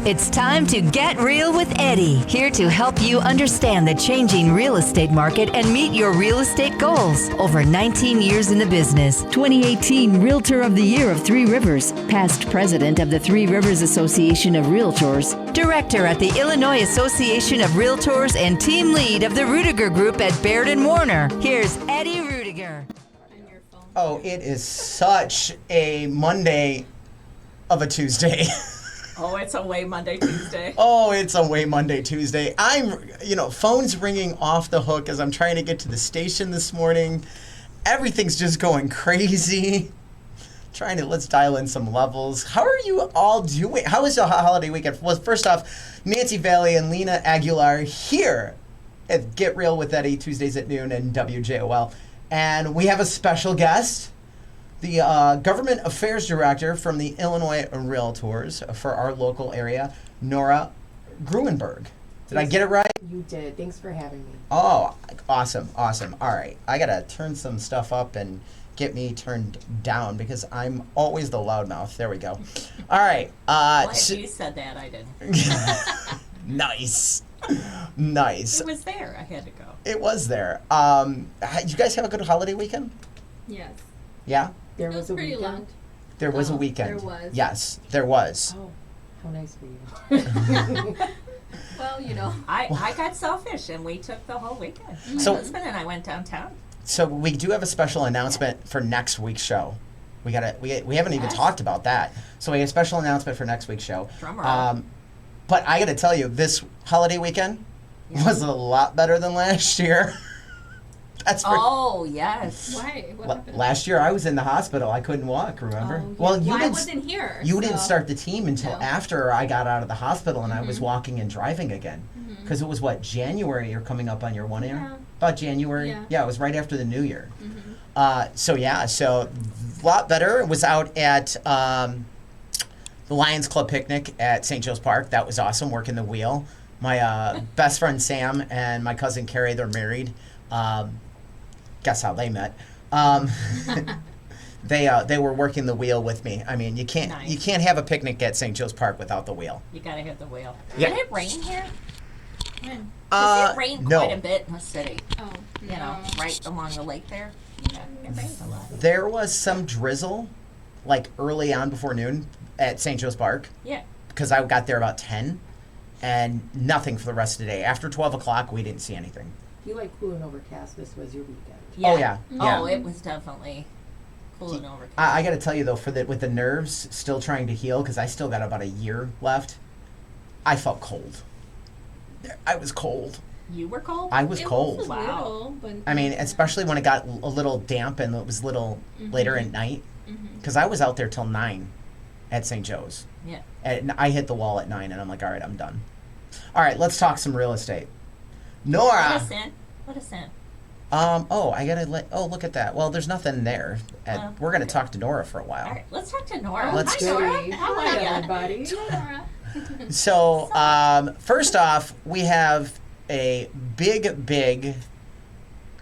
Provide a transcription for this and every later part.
It's time to get real with Eddie, here to help you understand the changing real estate market and meet your real estate goals. Over 19 years in the business. 2018 Realtor of the Year of Three Rivers. Past president of the Three Rivers Association of Realtors. Director at the Illinois Association of Realtors and team lead of the Ruettiger Group at Baird and Warner. Here's Eddie Ruettiger. Oh, it is such a Monday of a Tuesday. Oh, it's a way Monday, Tuesday. Oh, it's a way Monday, Tuesday. Phone's ringing off the hook as I'm trying to get to the station this morning. Everything's just going crazy. Let's dial in some levels. How are you all doing? How was your holiday weekend? Well, first off, Nancy Valley and Lena Aguilar here at Get Real with Eddie, Tuesdays at noon and WJOL. And we have a special guest, the Government Affairs Director from the Illinois Realtors for our local area, Nora Gruenberg. Did I get it right? You did. Thanks for having me. Oh, awesome. All right. I got to turn some stuff up and get me turned down because I'm always the loudmouth. There we go. All right. Well, if you said that, I didn't. Nice. It was there. I had to go. It was there. You guys have a good holiday weekend? Yes. Yeah? There was a pretty weekend. long. There was a weekend. There was. Yes, there was. Oh, how nice for you. Well, you know. I got selfish, and we took the whole weekend. My So- husband and I went downtown. So we do have a special announcement for next week's show. We haven't even Yes. talked about that. So we have a special announcement for next week's show. Drum roll. But I got to tell you, this holiday weekend was a lot better than last year. That's for Oh, yes. Why? What happened? last year. I was in the hospital. I couldn't walk. Remember? Oh, yeah. Well, you I didn't. wasn't here. You didn't so- start the team until No. after I got out of the hospital and I was walking and driving again. Because it was January. You're coming up on your 1 year. Yeah. About January. Yeah. It was right after the New Year. So a lot better. It was out at the Lions Club picnic at St. Joe's Park. That was awesome. Working the wheel. My best friend Sam and my cousin Carrie, they're married. Guess how they met. They were working the wheel with me. I mean, you can't have a picnic at St. Joe's Park without the wheel. You got to hit the wheel. Yeah. Did it rain here? When? Does it rain no. quite a bit in the city? Oh, You know, right along the lake there? Yeah, it rains a lot. There was some drizzle, like early on before noon at St. Joe's Park. Yeah. Because I got there about 10, and nothing for the rest of the day. After 12 o'clock, we didn't see anything. You like cool and overcast. This was your weekend. Oh, yeah. Oh, it was definitely cool and overcast. I got to tell you, though, with the nerves still trying to heal, because I still got about a year left, I felt cold. I was cold. You were cold? I was It cold. was a Wow. little, but I mean, especially when it got a little damp and it was a little later at night. Because I was out there till 9 at St. Joe's. Yeah. And I hit the wall at 9, and I'm like, all right, I'm done. All right, let's talk some real estate. Nora. What a sin. Look at that. Well, there's nothing there. We're going to talk to Nora for a while. All right, let's talk to Nora. Let's Hi, do Nora. it. How Hi, are you? everybody. Nora. So, first off, we have a big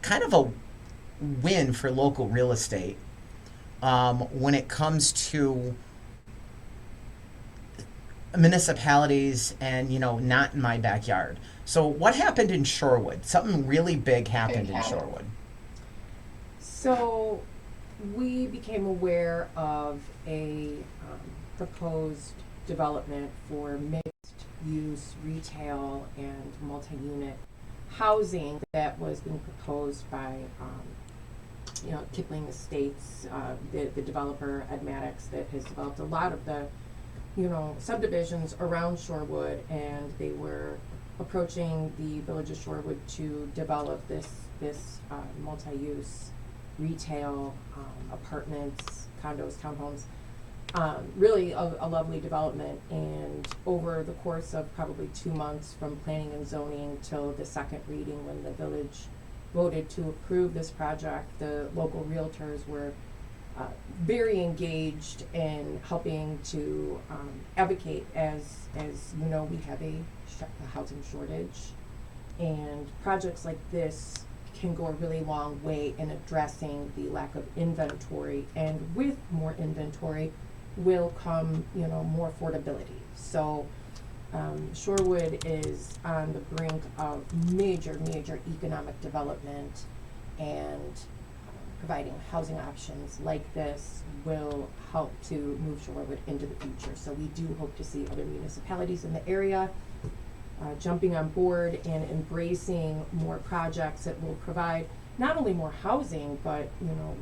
kind of a win for local real estate when it comes to municipalities and, not in my backyard. So what happened in Shorewood? Something really big happened in Shorewood. So we became aware of a proposed development for mixed-use retail and multi-unit housing that was being proposed by Kipling Estates, the developer Ed Maddox that has developed a lot of the subdivisions around Shorewood, and they were approaching the village of Shorewood to develop this multi-use retail, apartments, condos, townhomes. Really a lovely development, and over the course of probably 2 months from planning and zoning till the second reading, when the village voted to approve this project, the local realtors were very engaged in helping to advocate. As we have a housing shortage, and projects like this can go a really long way in addressing the lack of inventory, and with more inventory will come more affordability. So Shorewood is on the brink of major economic development, and providing housing options like this will help to move Shorewood into the future. So we do hope to see other municipalities in the area jumping on board and embracing more projects that will provide not only more housing, but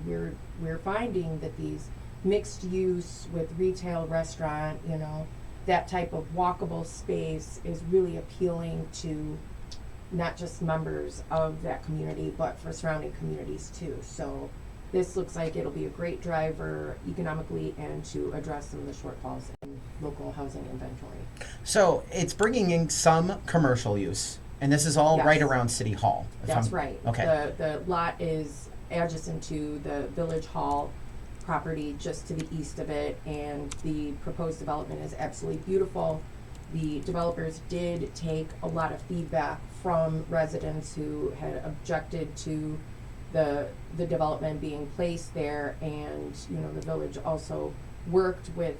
we're finding that these mixed use with retail, restaurant, that type of walkable space is really appealing to not just members of that community, but for surrounding communities too. So this looks like it'll be a great driver economically and to address some of the shortfalls in local housing inventory. So it's bringing in some commercial use, and this is all Yes. right around City Hall. That's right. Okay. The lot is adjacent to the Village Hall property just to the east of it, and the proposed development is absolutely beautiful. The developers did take a lot of feedback from residents who had objected to the development being placed there, and the village also worked with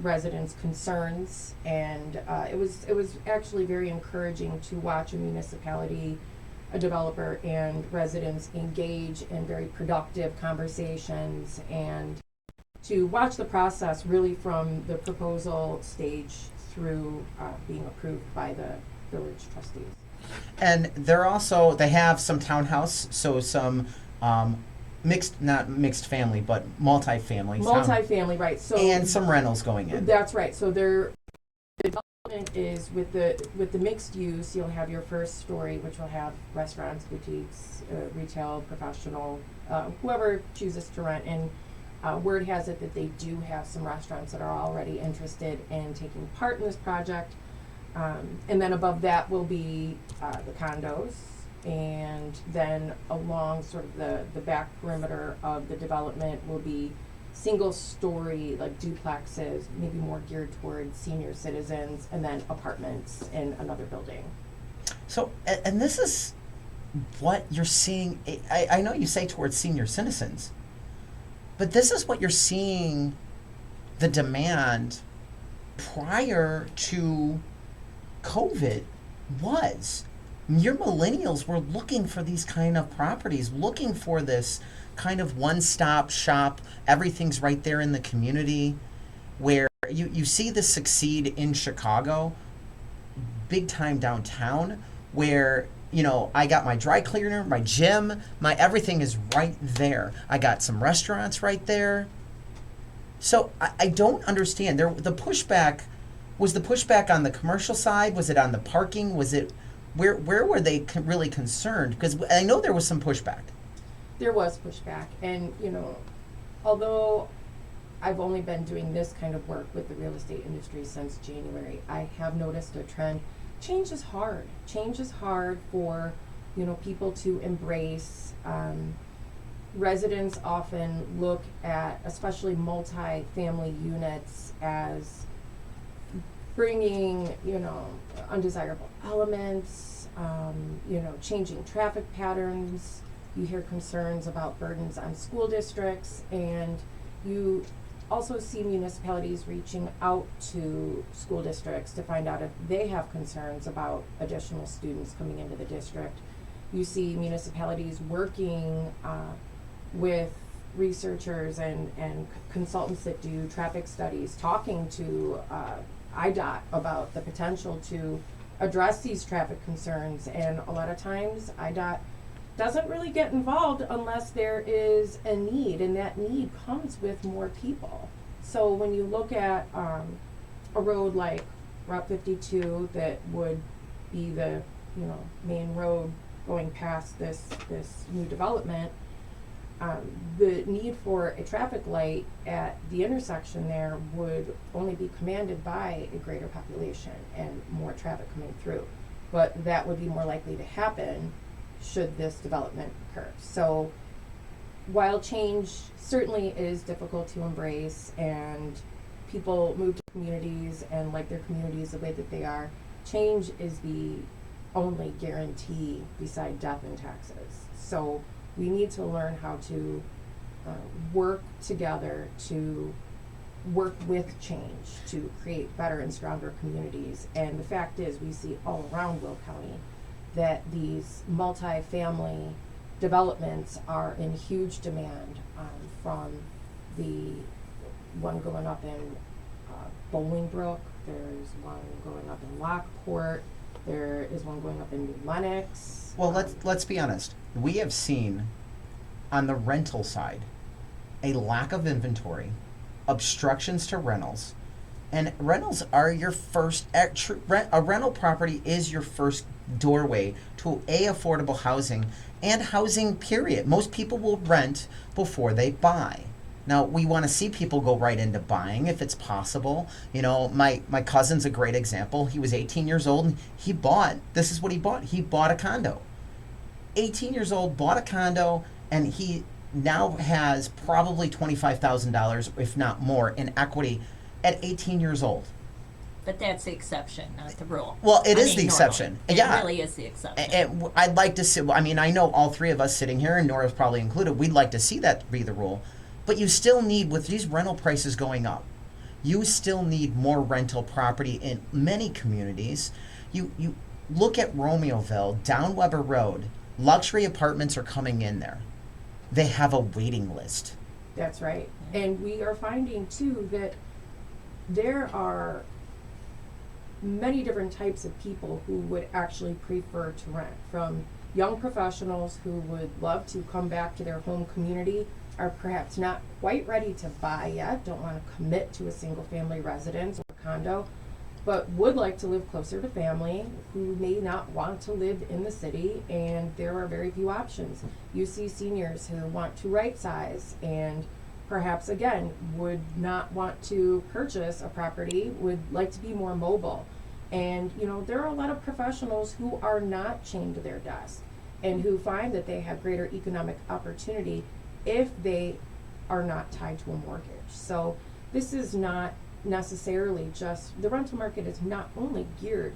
residents' concerns, and it was actually very encouraging to watch a municipality, a developer, and residents engage in very productive conversations, and to watch the process really from the proposal stage through being approved by the village trustees. And they have some townhouse, so some not mixed family, but multi-family. Multi-family, right? So and some rentals going in. That's right. So the development is with the mixed use. You'll have your first story, which will have restaurants, boutiques, retail, professional, whoever chooses to rent. And word has it that they do have some restaurants that are already interested in taking part in this project. And then above that will be the condos, and then along sort of the back perimeter of the development will be single-story, like duplexes, maybe more geared towards senior citizens, and then apartments in another building. So, and this is what you're seeing. I know you say towards senior citizens, but this is what you're seeing the demand prior to COVID was. Your millennials were looking for these kind of properties, looking for this kind of one-stop shop. Everything's right there in the community, where you see this succeed in Chicago, big time downtown, where I got my dry cleaner, my gym, my everything is right there. I got some restaurants right there. So I don't understand. The pushback was the pushback on the commercial side. Was it on the parking? Was it where were they really concerned? Because I know there was some pushback. There was pushback, and although I've only been doing this kind of work with the real estate industry since January, I have noticed a trend. Change is hard. Change is hard for people to embrace. Residents often look at, especially multi-family units, as bringing undesirable elements, changing traffic patterns. You hear concerns about burdens on school districts, and you also see municipalities reaching out to school districts to find out if they have concerns about additional students coming into the district. You see municipalities working with researchers and consultants that do traffic studies, talking to IDOT about the potential to address these traffic concerns. And a lot of times IDOT doesn't really get involved unless there is a need, and that need comes with more people. So when you look at a road like Route 52 that would be the main road going past this new development, the need for a traffic light at the intersection there would only be commanded by a greater population and more traffic coming through. But that would be more likely to happen should this development occur. So while change certainly is difficult to embrace, and people move to communities and like their communities the way that they are, change is the only guarantee beside death and taxes. So we need to learn how to work together to work with change to create better and stronger communities. And the fact is, we see all around Will County that these multi-family developments are in huge demand, from the one going up in Bolingbrook, there's one going up in Lockport, there is one going up in New Lenox. Well, let's be honest. We have seen on the rental side a lack of inventory, obstructions to rentals, and rentals are your first a rental property is your first doorway to affordable housing and housing period. Most people will rent before they buy. Now, we want to see people go right into buying if it's possible. You know, my cousin's a great example. He was 18 years old and this is what he bought. He bought a condo. 18 years old, bought a condo, and he now has probably $25,000, if not more, in equity at 18 years old. But that's the exception, not the rule. Well, it I is mean, the exception. It Yeah. really is the exception. And I'd like to see, I mean, I know all three of us sitting here, and Nora's probably included, we'd like to see that be the rule. But you still need, with these rental prices going up, you still need more rental property in many communities. You look at Romeoville, down Weber Road, luxury apartments are coming in there. They have a waiting list. That's right. And we are finding too that there are many different types of people who would actually prefer to rent, from young professionals who would love to come back to their home community, are perhaps not quite ready to buy yet, don't want to commit to a single family residence or condo, but would like to live closer to family, who may not want to live in the city, and there are very few options. You see seniors who want to right size and perhaps again would not want to purchase a property, would like to be more mobile. And you know, there are a lot of professionals who are not chained to their desk and who find that they have greater economic opportunity if they are not tied to a mortgage. So this is not necessarily just, the rental market is not only geared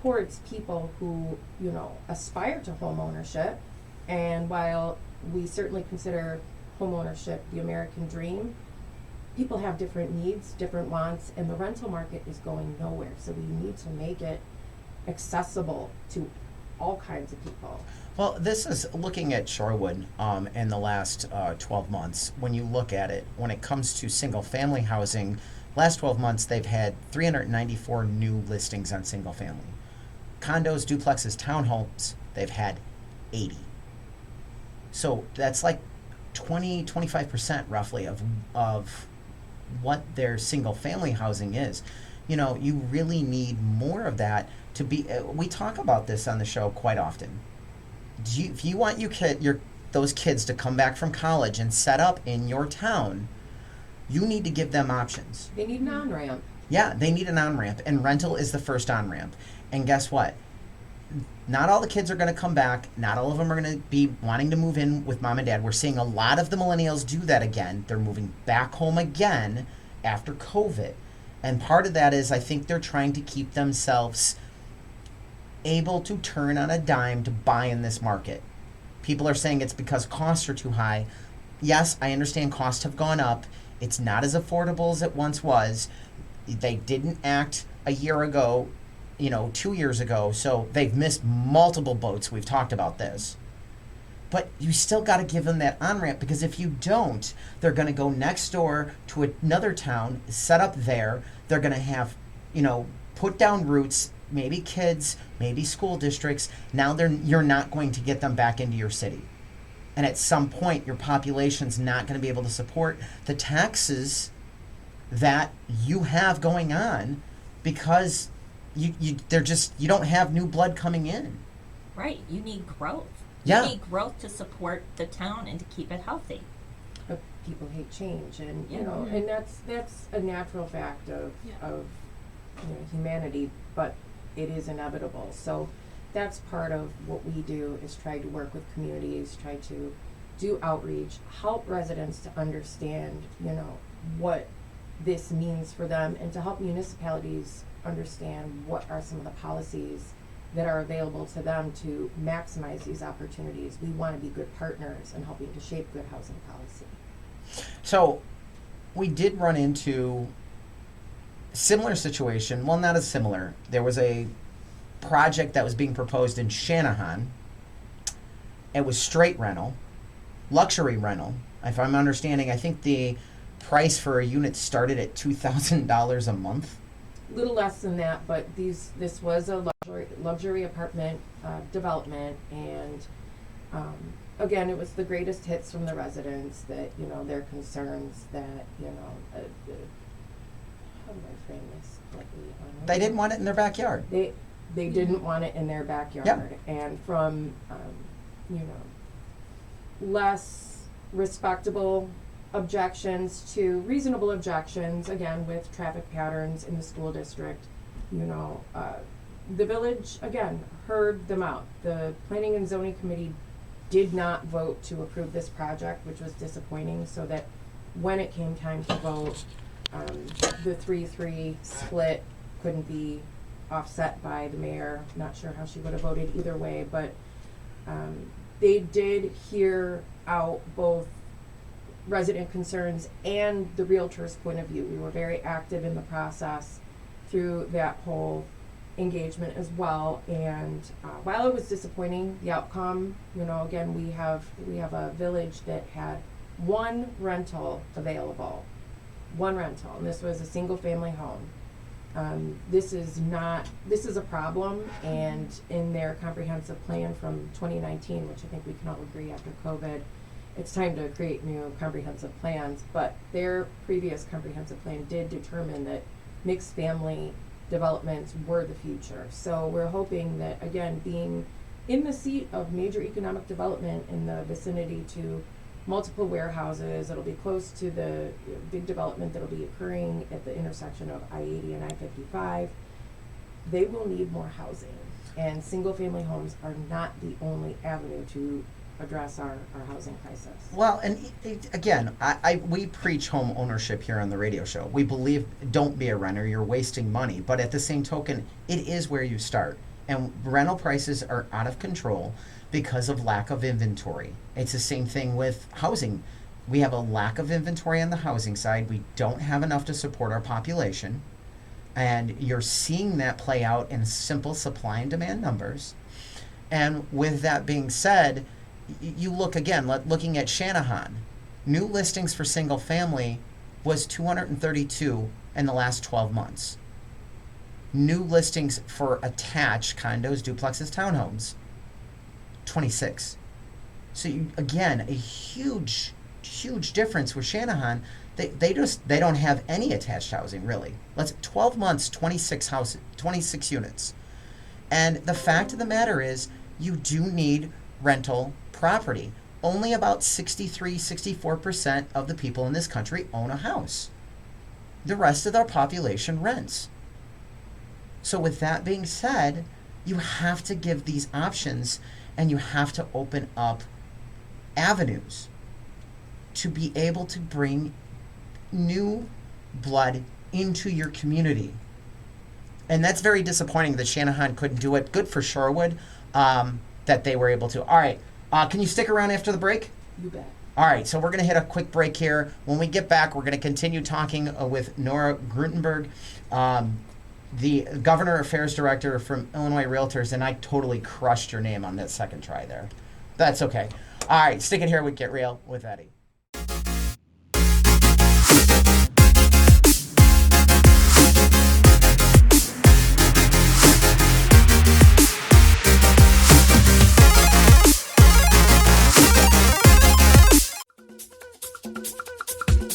towards people who, you know, aspire to home ownership, and while we certainly consider home ownership the American dream, people have different needs, different wants, and the rental market is going nowhere. So we need to make it accessible to all kinds of people. Well, this is looking at Shorewood in the last 12 months. When you look at it, when it comes to single-family housing, last 12 months they've had 394 new listings on single-family. Condos, duplexes, townhomes, they've had 80. So that's like 25% roughly of what their single-family housing is. You know, you really need more of that to be. We talk about this on the show quite often. If you want those kids to come back from college and set up in your town, you need to give them options. They need an on-ramp. Yeah, they need an on-ramp, and rental is the first on-ramp. And guess what? Not all the kids are going to come back. Not all of them are going to be wanting to move in with mom and dad. We're seeing a lot of the millennials do that again. They're moving back home again after COVID. And part of that is I think they're trying to keep themselves able to turn on a dime to buy in this market. People are saying it's because costs are too high. Yes, I understand costs have gone up. It's not as affordable as it once was. They didn't act a year ago, 2 years ago, so they've missed multiple boats. We've talked about this. But you still got to give them that on-ramp, because if you don't, they're going to go next door to another town, set up there. They're going to have, put down roots, maybe kids, maybe school districts. Now you're not going to get them back into your city. And at some point, your population's not going to be able to support the taxes that you have going on, because you don't have new blood coming in. Right, you need growth. Yeah. You need growth to support the town and to keep it healthy. But people hate change, and Yeah. and that's a natural fact of humanity, but it is inevitable. So that's part of what we do, is try to work with communities, try to do outreach, help residents to understand, what this means for them, and to help municipalities understand what are some of the policies that are available to them to maximize these opportunities. We want to be good partners in helping to shape good housing policy. So we did run into similar situation. Well, not as similar. There was a project that was being proposed in Shanahan. It was straight rental, luxury rental. If I'm understanding, I think the price for a unit started at $2,000 a month. Little less than that, but this was a luxury apartment development, and again, it was the greatest hits from the residents that, their concerns that, how do I frame this correctly? They didn't want it in their backyard. They didn't want it in their backyard. Yep. And from, less respectable objections to reasonable objections, again, with traffic patterns in the school district, the village, again, heard them out. The Planning and Zoning Committee did not vote to approve this project, which was disappointing, so that when it came time to vote, the 3-3 split couldn't be offset by the mayor. Not sure how she would have voted either way, but they did hear out both resident concerns and the realtor's point of view. We were very active in the process through that whole engagement as well. And while it was disappointing, the outcome, again, we have a village that had one rental available, and this was a single family home. This is a problem, and in their comprehensive plan from 2019, which I think we can all agree after COVID, it's time to create new comprehensive plans, but their previous comprehensive plan did determine that mixed family developments were the future. So we're hoping that, again, being in the seat of major economic development in the vicinity to multiple warehouses, it'll be close to the big development that'll be occurring at the intersection of I-80 and I-55. They will need more housing, and single family homes are not the only avenue to address our housing crisis. Well, and again, we preach home ownership here on the radio show. We believe don't be a renter, you're wasting money. But at the same token, it is where you start. And rental prices are out of control because of lack of inventory. It's the same thing with housing. We have a lack of inventory on the housing side. We don't have enough to support our population. And you're seeing that play out in simple supply and demand numbers. And with that being said, you look again, looking at Shanahan, new listings for single family was 232 in the last 12 months. New listings for attached condos, duplexes, townhomes, 26. So again, a huge difference with Shanahan. They don't have any attached housing really. 12 months, 26 units. And the fact of the matter is, you do need rental property. Only about 64% of the people in this country own a house. The rest of our population rents. So with that being said, you have to give these options, and you have to open up avenues to be able to bring new blood into your community. And that's very disappointing that Shanahan couldn't do it. Good for Shorewood that they were able to. All right. Can you stick around after the break? You bet. All right, so we're going to hit a quick break here. When we get back, we're going to continue talking with Nora Ruettiger, the Governor Affairs Director from Illinois Realtors, and I totally crushed your name on that second try there. That's okay. All right, stick it here with Get Real with Eddie.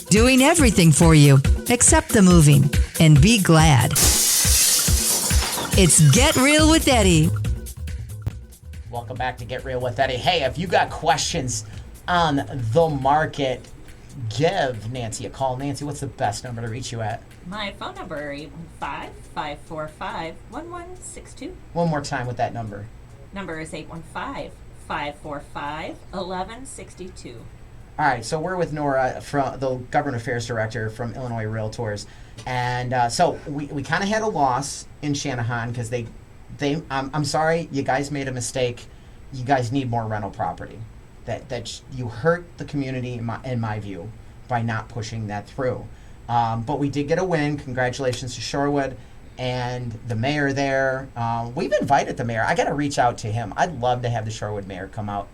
Doing everything for you except the moving, and be glad. It's Get Real with Eddie. Welcome back to Get Real with Eddie. Hey, if you got questions on the market, give Nancy a call. Nancy, what's the best number to reach you at? My phone number, 815-545-1162. One more time with that number. Number is 815-545-1162. All right, so we're with Nora, from the Government Affairs Director from Illinois Realtors, and so we kind of had a loss in Shanahan because I'm sorry, you guys made a mistake. You guys need more rental property. That you hurt the community in my view by not pushing that through. But we did get a win. Congratulations to Shorewood and the mayor there. We've invited the mayor. I got to reach out to him. I'd love to have the Shorewood mayor come out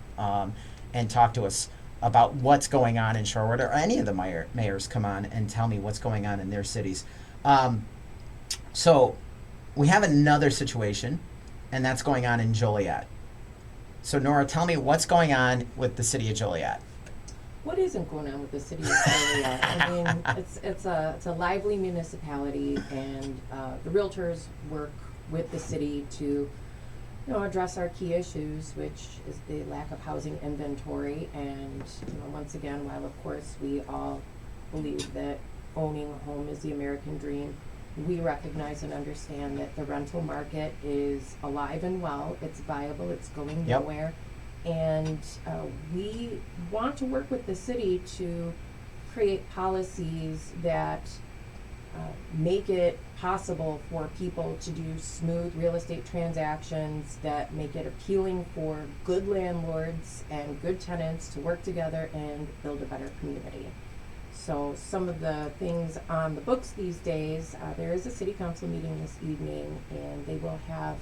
and talk to us about what's going on in Shorewood, or any of the mayors come on and tell me what's going on in their cities. So we have another situation, and that's going on in Joliet. So Nora, tell me what's going on with the city of Joliet. What isn't going on with the city of Joliet? I mean, it's a lively municipality, and the realtors work with the city to, address our key issues, which is the lack of housing inventory. And once again, while of course we all believe that owning a home is the American dream, we recognize and understand that the rental market is alive and well. It's viable. It's going Yep. nowhere. And we want to work with the city to create policies that make it possible for people to do smooth real estate transactions, that make it appealing for good landlords and good tenants to work together and build a better community. So some of the things on the books these days, there is a city council meeting this evening, and they will have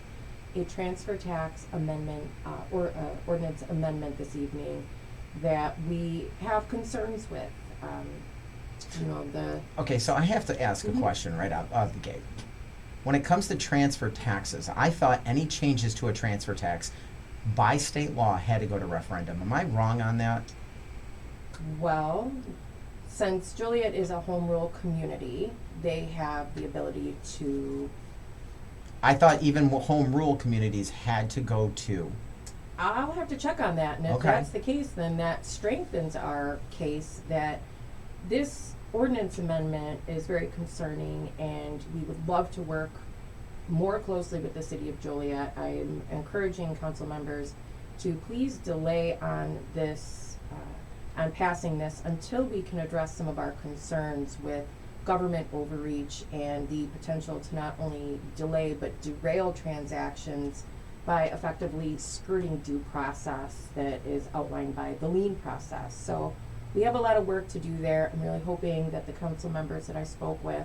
a transfer tax amendment or ordinance amendment this evening that we have concerns with. Okay, so I have to ask a question right out of the gate. When it comes to transfer taxes, I thought any changes to a transfer tax by state law had to go to referendum. Am I wrong on that? Well, since Joliet is a home rule community, they have the ability to. I thought even home rule communities had to go to. I'll have to check on that, and if Okay. that's the case, then that strengthens our case that this ordinance amendment is very concerning, and we would love to work more closely with the city of Joliet. I'm encouraging council members to please delay on this, on passing this, until we can address some of our concerns with government overreach and the potential to not only delay but derail transactions by effectively skirting due process that is outlined by the lien process. So we have a lot of work to do there. I'm really hoping that the council members that I spoke with,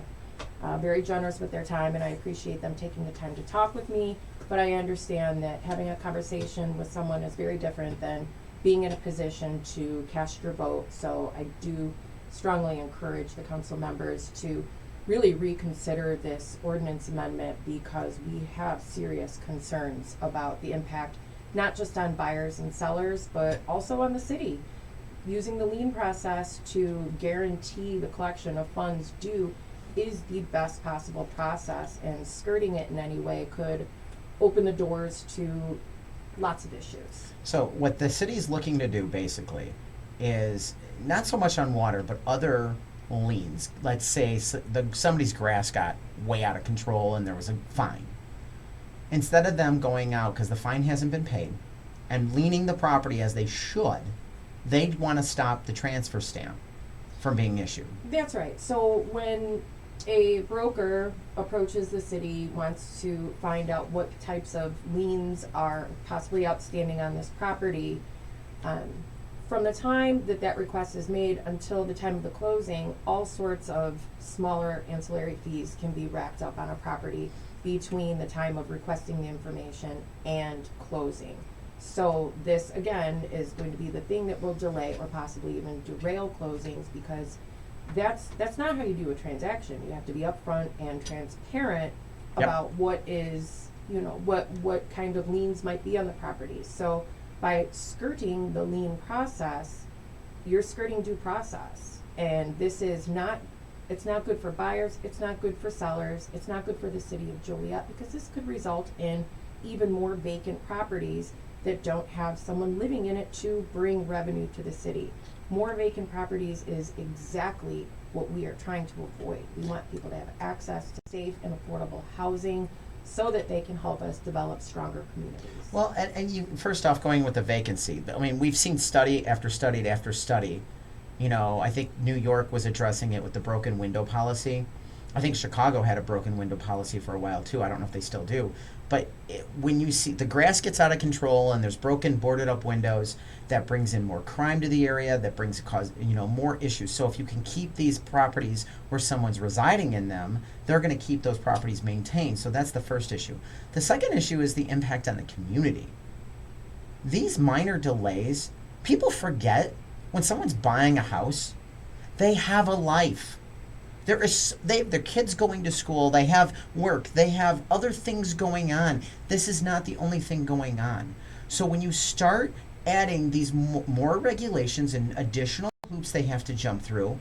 very generous with their time, and I appreciate them taking the time to talk with me, but I understand that having a conversation with someone is very different than being in a position to cast your vote. So I do strongly encourage the council members to really reconsider this ordinance amendment, because we have serious concerns about the impact, not just on buyers and sellers, but also on the city. Using the lien process to guarantee the collection of funds due is the best possible process, and skirting it in any way could open the doors to lots of issues. So what the city's looking to do basically is not so much on water, but other liens. Let's say somebody's grass got way out of control and there was a fine. Instead of them going out because the fine hasn't been paid and liening the property as they should, they'd want to stop the transfer stamp from being issued. That's right. So when a broker approaches the city, wants to find out what types of liens are possibly outstanding on this property, from the time that request is made until the time of the closing, all sorts of smaller ancillary fees can be racked up on a property between the time of requesting the information and closing. So this, again, is going to be the thing that will delay or possibly even derail closings, because that's not how you do a transaction. You have to be upfront and transparent Yep. about what is, what kind of liens might be on the property. So by skirting the lien process, you're skirting due process. And this is not, it's not good for buyers, it's not good for sellers, it's not good for the city of Joliet, because this could result in even more vacant properties that don't have someone living in it to bring revenue to the city. More vacant properties is exactly what we are trying to avoid. We want people to have access to safe and affordable housing so that they can help us develop stronger communities. Well, and you, first off, going with the vacancy, I mean, we've seen study after study after study. I think New York was addressing it with the broken window policy. I think Chicago had a broken window policy for a while too. I don't know if they still do. But when you see the grass gets out of control and there's broken, boarded up windows, that brings in more crime to the area. That brings more issues. So if you can keep these properties where someone's residing in them, they're going to keep those properties maintained. So that's the first issue. The second issue is the impact on the community. These minor delays, people forget when someone's buying a house, they have a life. They have their kids going to school, they have work, they have other things going on. This is not the only thing going on. So when you start adding these more regulations and additional hoops they have to jump through,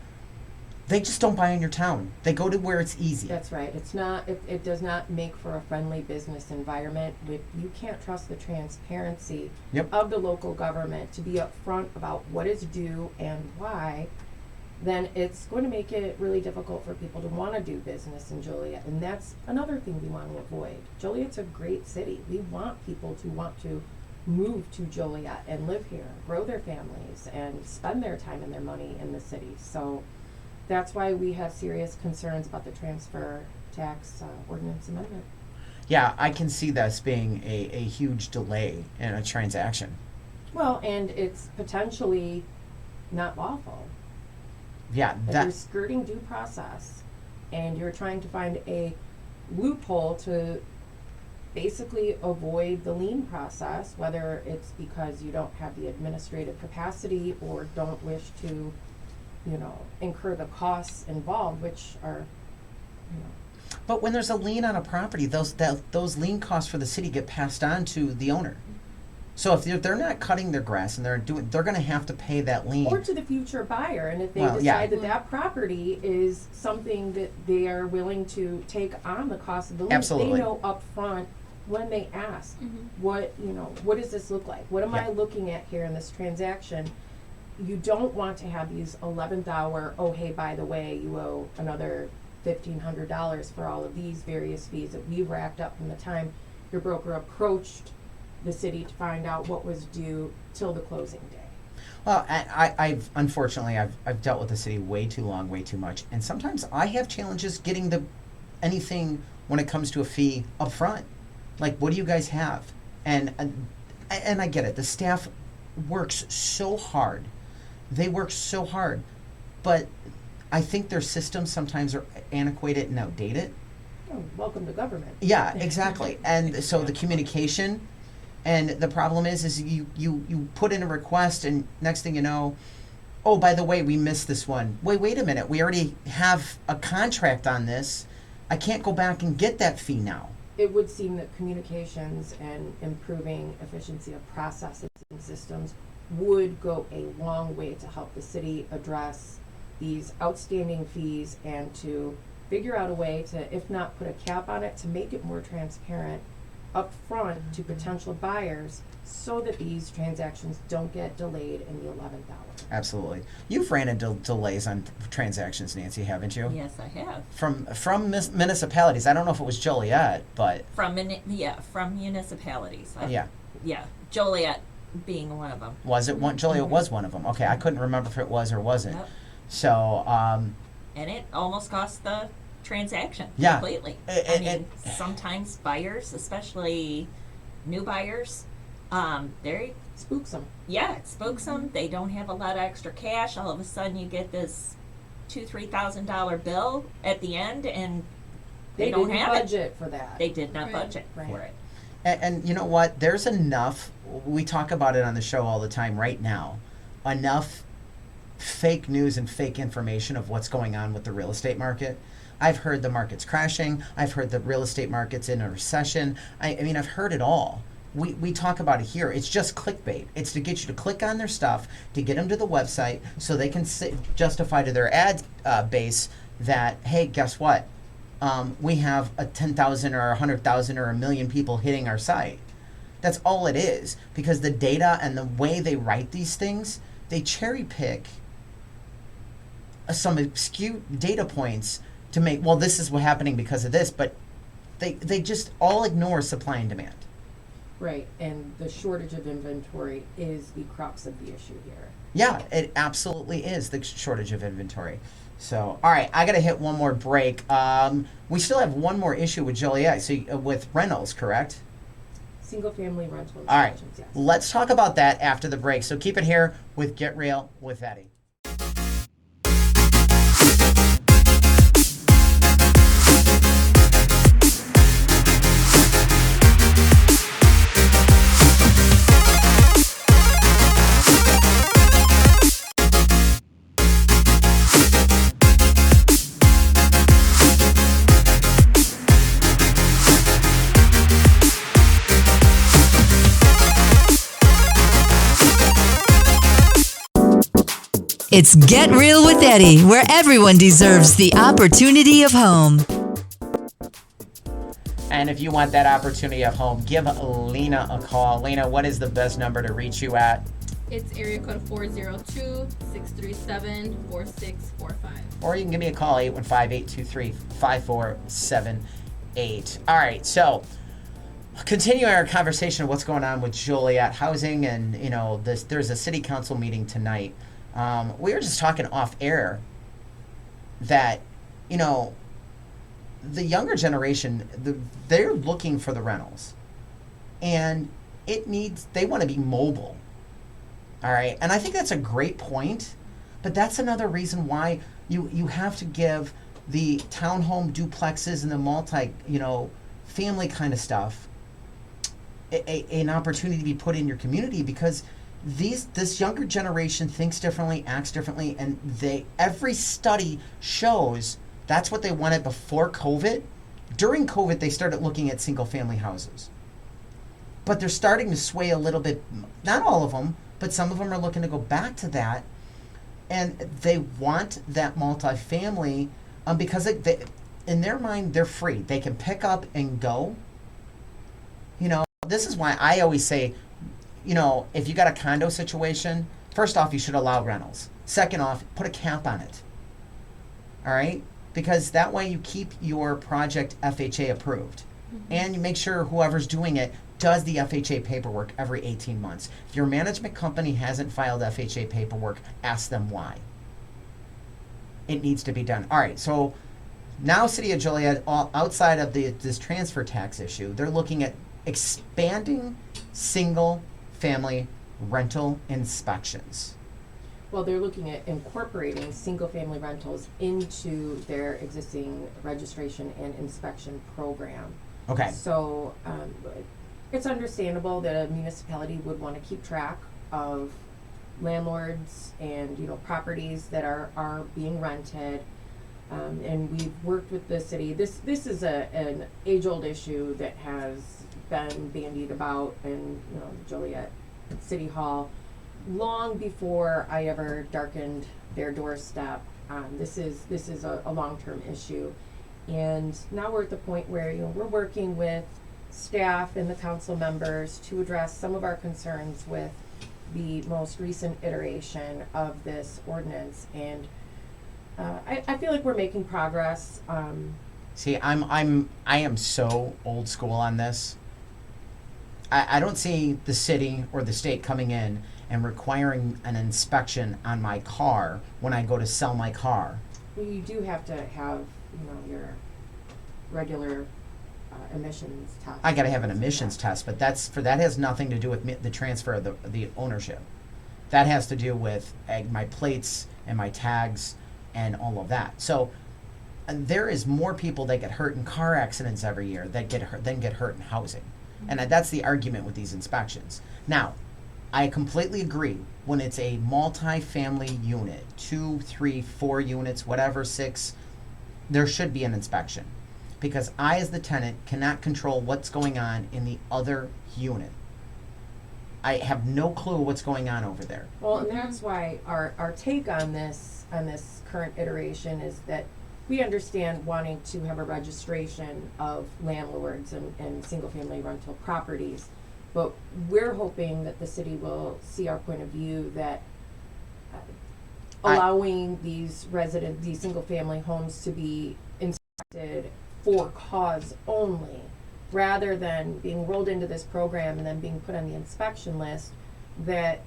they just don't buy in your town. They go to where it's easy. That's right. It's not. It does not make for a friendly business environment. If you can't trust the transparency Yep. of the local government to be upfront about what is due and why, then it's going to make it really difficult for people to want to do business in Joliet. And that's another thing we want to avoid. Joliet's a great city. We want people to want to move to Joliet and live here, grow their families, and spend their time and their money in the city. So that's why we have serious concerns about the transfer tax ordinance amendment. Yeah, I can see this being a huge delay in a transaction. Well, and it's potentially not lawful. Yeah, If you're that skirting due process and you're trying to find a loophole to basically avoid the lien process, whether it's because you don't have the administrative capacity or don't wish to, incur the costs involved, which are, But when there's a lien on a property, those lien costs for the city get passed on to the owner. So if they're not cutting their grass and they're going to have to pay that lien. or to the future buyer. And if they Well, decide yeah. that property is something that they are willing to take on the cost of the lien, Absolutely. they know up front when they ask, what does this look like? What am Yeah. I looking at here in this transaction? You don't want to have these 11th hour, oh, hey, by the way, you owe another $1,500 for all of these various fees that we've racked up from the time your broker approached the city to find out what was due till the closing day. Well, I've unfortunately I've dealt with the city way too long, way too much, and sometimes I have challenges getting anything when it comes to a fee up front. Like, what do you guys have? And I get it. The staff works so hard. They work so hard, but I think their systems sometimes are antiquated and outdated. Oh, welcome to government. Yeah, exactly. And so the communication, and the problem is you put in a request, and next thing you know, oh, by the way, we missed this one. Wait a minute. We already have a contract on this. I can't go back and get that fee now. It would seem that communications and improving efficiency of processes and systems would go a long way to help the city address these outstanding fees and to figure out a way to, if not put a cap on it, to make it more transparent up front to potential buyers so that these transactions don't get delayed in the 11th hour. Absolutely. You've ran into delays on transactions, Nancy, haven't you? Yes, I have. From municipalities. I don't know if it was Joliet, but From municipalities. yeah. Joliet being one of them. Was it one? Joliet was one of them. Okay, I couldn't remember if it was or wasn't. Yep. So, And it almost cost the transaction Yeah. completely. A- I a- mean, sometimes buyers, especially new buyers, they Spooks them. it spooks them. They don't have a lot of extra cash. All of a sudden, you get this $2,000-3,000 bill at the end, and they don't didn't have it. budget for that. They did not Right. budget Right. for it. and you know what? There's enough. We talk about it on the show all the time right now. Enough fake news and fake information of what's going on with the real estate market. I've heard the market's crashing. I've heard the real estate market's in a recession. I mean, I've heard it all. We talk about it here. It's just clickbait. It's to get you to click on their stuff, to get them to the website so they can justify to their ad base that, hey, guess what? We have a 10,000 or 100,000 or a million people hitting our site. That's all it is. Because the data and the way they write these things, they cherry pick some obscure data points to make, well, this is what's happening because of this, but they just all ignore supply and demand. Right, and the shortage of inventory is the crux of the issue here. Yeah, it absolutely is the shortage of inventory. So, all right, I got to hit one more break. We still have one more issue with Joliet, so with rentals, correct? Single-family rental All right, inspections, yes. let's talk about that after the break. So keep it here with Get Real with Eddie. It's Get Real with Eddie, where everyone deserves the opportunity of home. And if you want that opportunity of home, give Lena a call. Lena, what is the best number to reach you at? It's area code 402-637-4645. Or you can give me a call, 815-823-5478. All right, so continuing our conversation of what's going on with Joliet housing, and there's a city council meeting tonight. We were just talking off air that, the younger generation, they're looking for the rentals, and they want to be mobile. All right, and I think that's a great point, but that's another reason why you have to give the townhome duplexes and the family kind of stuff an opportunity to be put in your community, because this younger generation thinks differently, acts differently, and every study shows that's what they wanted before COVID. During COVID, they started looking at single family houses. But they're starting to sway a little bit, not all of them, but some of them are looking to go back to that. And they want that multifamily because in their mind, they're free. They can pick up and go. This is why I always say, if you got a condo situation, first off, you should allow rentals. Second off, put a cap on it. All right? Because that way you keep your project FHA approved. Mm-hmm. And you make sure whoever's doing it does the FHA paperwork every 18 months. If your management company hasn't filed FHA paperwork, ask them why. It needs to be done. All right, so now City of Joliet, outside of this transfer tax issue, they're looking at expanding single family rental inspections. Well, they're looking at incorporating single-family rentals into their existing registration and inspection program. Okay. So it's understandable that a municipality would want to keep track of landlords and properties that are being rented. And we've worked with the city. This is an age-old issue that has been bandied about in Joliet City Hall long before I ever darkened their doorstep. This is a long-term issue, and now we're at the point where we're working with staff and the council members to address some of our concerns with the most recent iteration of this ordinance, and I feel like we're making progress. See, I am so old school on this. I don't see the city or the state coming in and requiring an inspection on my car when I go to sell my car. Well, you do have to have your regular emissions test. I got to have an emissions test, but that has nothing to do with the transfer of the ownership. That has to do with my plates and my tags and all of that. So there is more people that get hurt in car accidents every year that get hurt in housing. And that's the argument with these inspections. Now, I completely agree when it's a multi-family unit, 2, 3, 4 units, whatever, 6, there should be an inspection. Because I, as the tenant, cannot control what's going on in the other unit. I have no clue what's going on over there. Well, and that's why our take on this current iteration is that we understand wanting to have a registration of landlords and single-family rental properties, but we're hoping that the city will see our point of view that allowing these single-family homes to be inspected for cause only, rather than being rolled into this program and then being put on the inspection list, that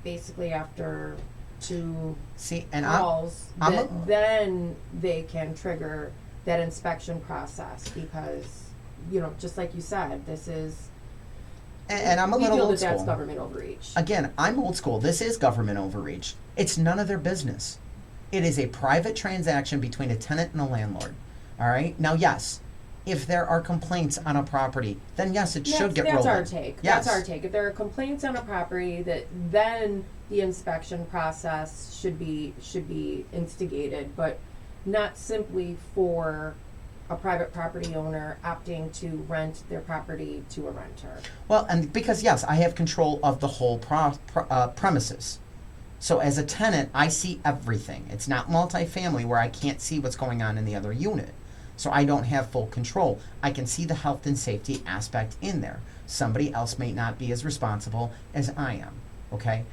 basically after to See, and calls I'm that then they can trigger that inspection process because, just like you said, this is, and I'm a we little feel old that that's school. government overreach. Again, I'm old school. This is government overreach. It's none of their business. It is a private transaction between a tenant and a landlord. All right? Now, yes, if there are complaints on a property, then yes, it should get rolled. That's our take. Yes. That's our take. If there are complaints on a property, that then the inspection process should be instigated, but not simply for a private property owner opting to rent their property to a renter. Well, and because, yes, I have control of the whole premises. So as a tenant, I see everything. It's not multifamily where I can't see what's going on in the other unit. So I don't have full control. I can see the health and safety aspect in there. Somebody else may not be as responsible as I am, okay?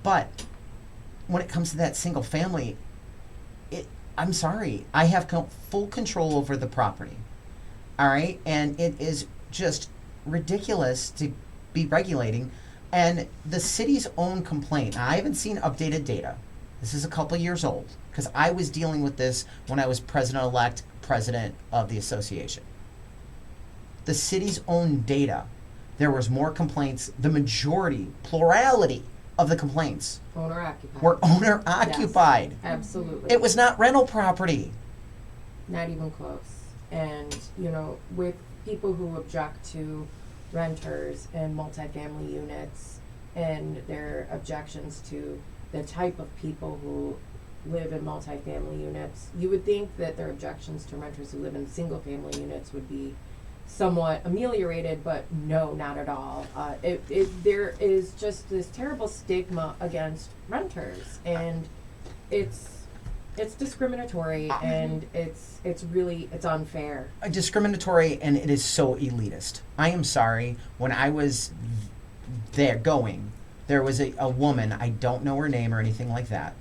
But when it comes to that single family, I'm sorry, I have full control over the property, all right? And it is just ridiculous to be regulating. And the city's own complaint, now, I haven't seen updated data. This is a couple years old, because I was dealing with this when I was president-elect, president of the association. The city's own data, there was more complaints. The majority, plurality of the complaints Owner occupied. were owner-occupied. Yes, absolutely. It was not rental property. Not even close. And, with people who object to renters and multifamily units and their objections to the type of people who live in multifamily units, you would think that their objections to renters who live in single family units would be somewhat ameliorated, but no, not at all. There is just this terrible stigma against renters, and it's discriminatory, and it's really unfair. Discriminatory, and it is so elitist. I am sorry. When I was there was a woman, I don't know her name or anything like that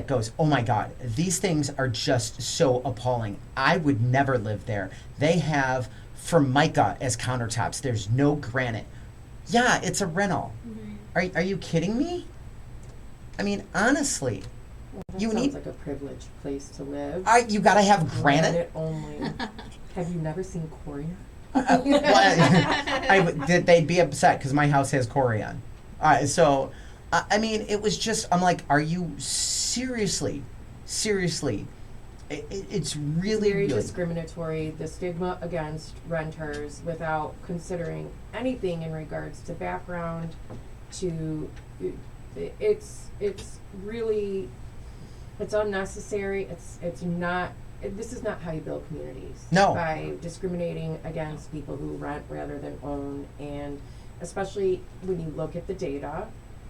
goes, oh my God, these things are just so appalling. I would never live there. They have Formica as countertops. There's no granite. Yeah, it's a rental. Mm-hmm. Are you kidding me? I mean, honestly. That You sounds need like a privileged place to live. you gotta have granite. Only. Have you never seen Corian? They'd be upset because my house has Corian. So, I mean, it was just, I'm like, are you seriously? It's really, very really discriminatory. The stigma against renters without considering anything in regards to background, it's really, it's unnecessary. It's not. This is not how you build communities. No. By discriminating against people who rent rather than own, and especially when you look at the data,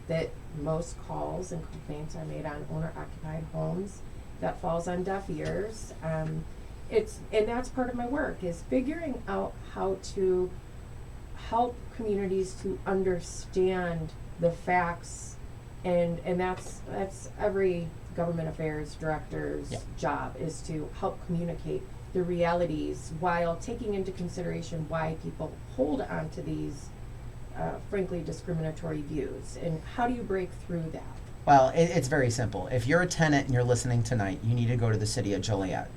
that most calls and complaints are made on owner-occupied homes. That falls on deaf ears. And that's part of my work, is figuring out how to help communities to understand the facts, and that's every government affairs director's job, is to help communicate the realities while taking into consideration why people hold on to these frankly discriminatory views. And how do you break through that? Well, it's very simple. If you're a tenant and you're listening tonight, you need to go to the city of Joliet.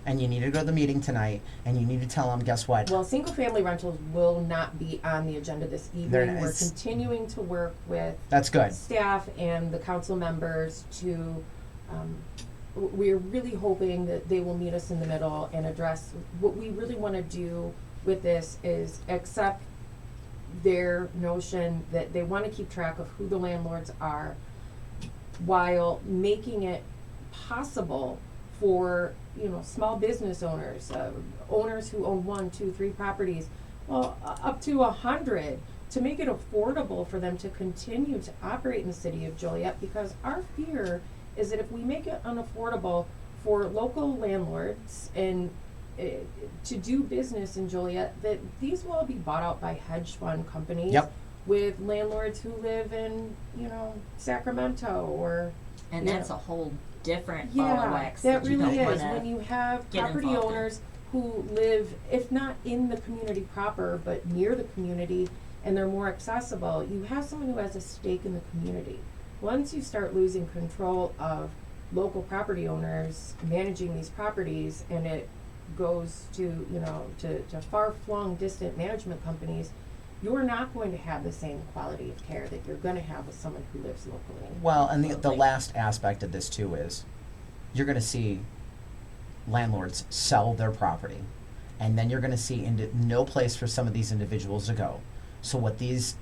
And you need to go to the meeting tonight, and you need to tell them, guess what? Well, single-family rentals will not be on the agenda this evening. We're continuing to work with that's good. Staff and the council members to, we're really hoping that they will meet us in the middle and address what we really want to do with this, is accept their notion that they want to keep track of who the landlords are, while making it possible for small business owners, owners who own 1, 2, 3 properties, up to 100, to make it affordable for them to continue to operate in the city of Joliet. Because our fear is that if we make it unaffordable for local landlords and to do business in Joliet, that these will all be bought out by hedge fund companies. Yep. With landlords who live in, Sacramento or. And that's a whole different ball of wax. That you really don't is. wanna When you have get property involved in. owners who live, if not in the community proper, but near the community, and they're more accessible, you have someone who has a stake in the community. Once you start losing control of local property owners managing these properties, and it goes to, to far-flung distant management companies, you're not going to have the same quality of care that you're going to have with someone who lives locally. Well, and the last aspect of this too is you're going to see landlords sell their property, and then you're going to see no place for some of these individuals to go. So what these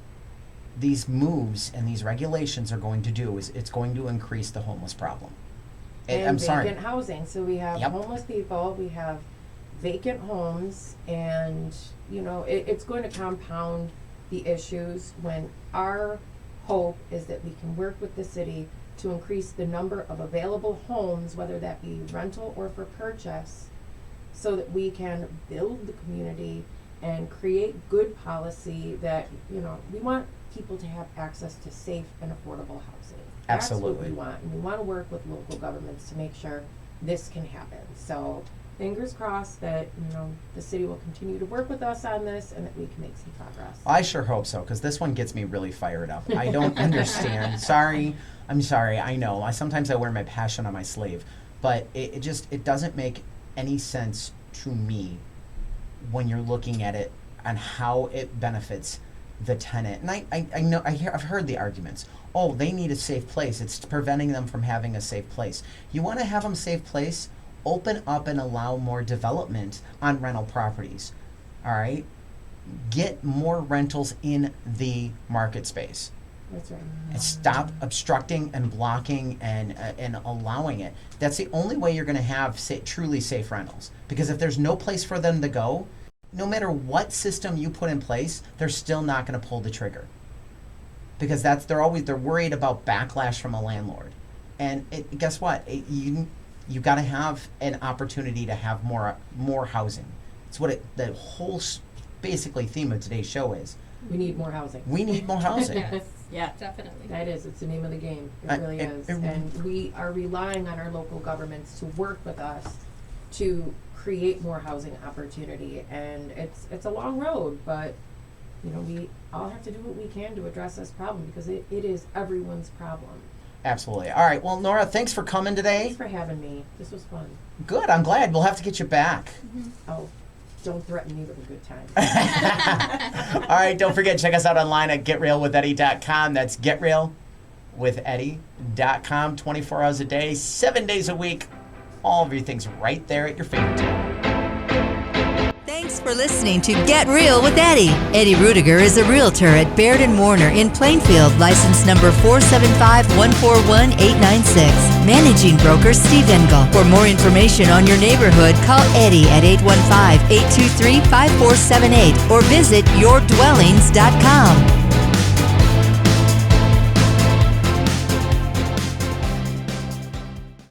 moves and these regulations are going to do is it's going to increase the homeless problem. And vacant housing. So we have Yep. homeless people, we have vacant homes, and it's going to compound the issues when our hope is that we can work with the city to increase the number of available homes, whether that be rental or for purchase, so that we can build the community and create good policy that, we want people to have access to safe and affordable housing. Absolutely. That's what we want, and we want to work with local governments to make sure this can happen. So fingers crossed that, the city will continue to work with us on this and that we can make some progress. I sure hope so, because this one gets me really fired up. I don't understand. I'm sorry. I know. Sometimes I wear my passion on my sleeve, but it doesn't make any sense to me when you're looking at it and how it benefits the tenant. And I know I've heard the arguments. Oh, they need a safe place. It's preventing them from having a safe place. You want to have them safe place? Open up and allow more development on rental properties. All right? Get more rentals in the market space. That's right. And stop obstructing and blocking and allowing it. That's the only way you're going to have truly safe rentals. Because if there's no place for them to go, no matter what system you put in place, they're still not going to pull the trigger. Because they're worried about backlash from a landlord. And guess what? You got to have an opportunity to have more housing. It's what the whole basically theme of today's show is. We need more housing. We need more housing. Yes, Yeah. definitely. That is, it's the name of the game. It really is. And we are relying on our local governments to work with us to create more housing opportunity. And it's a long road, but we all have to do what we can to address this problem, because it is everyone's problem. Absolutely. All right. Well, Nora, thanks for coming today. Thanks for having me. This was fun. Good. I'm glad. We'll have to get you back. Oh, don't threaten me with a good time. All right. Don't forget, check us out online at getrealwitheddie.com. That's getrealwitheddie.com. 24 hours a day, 7 days a week. All of everything's right there at your fingertips. Thanks for listening to Get Real with Eddie. Eddie Ruettiger is a realtor at Baird & Warner in Plainfield, license number 475141896. Managing broker Steve Engel. For more information on your neighborhood, call Eddie at 815-823-5478 or visit yourdwellings.com.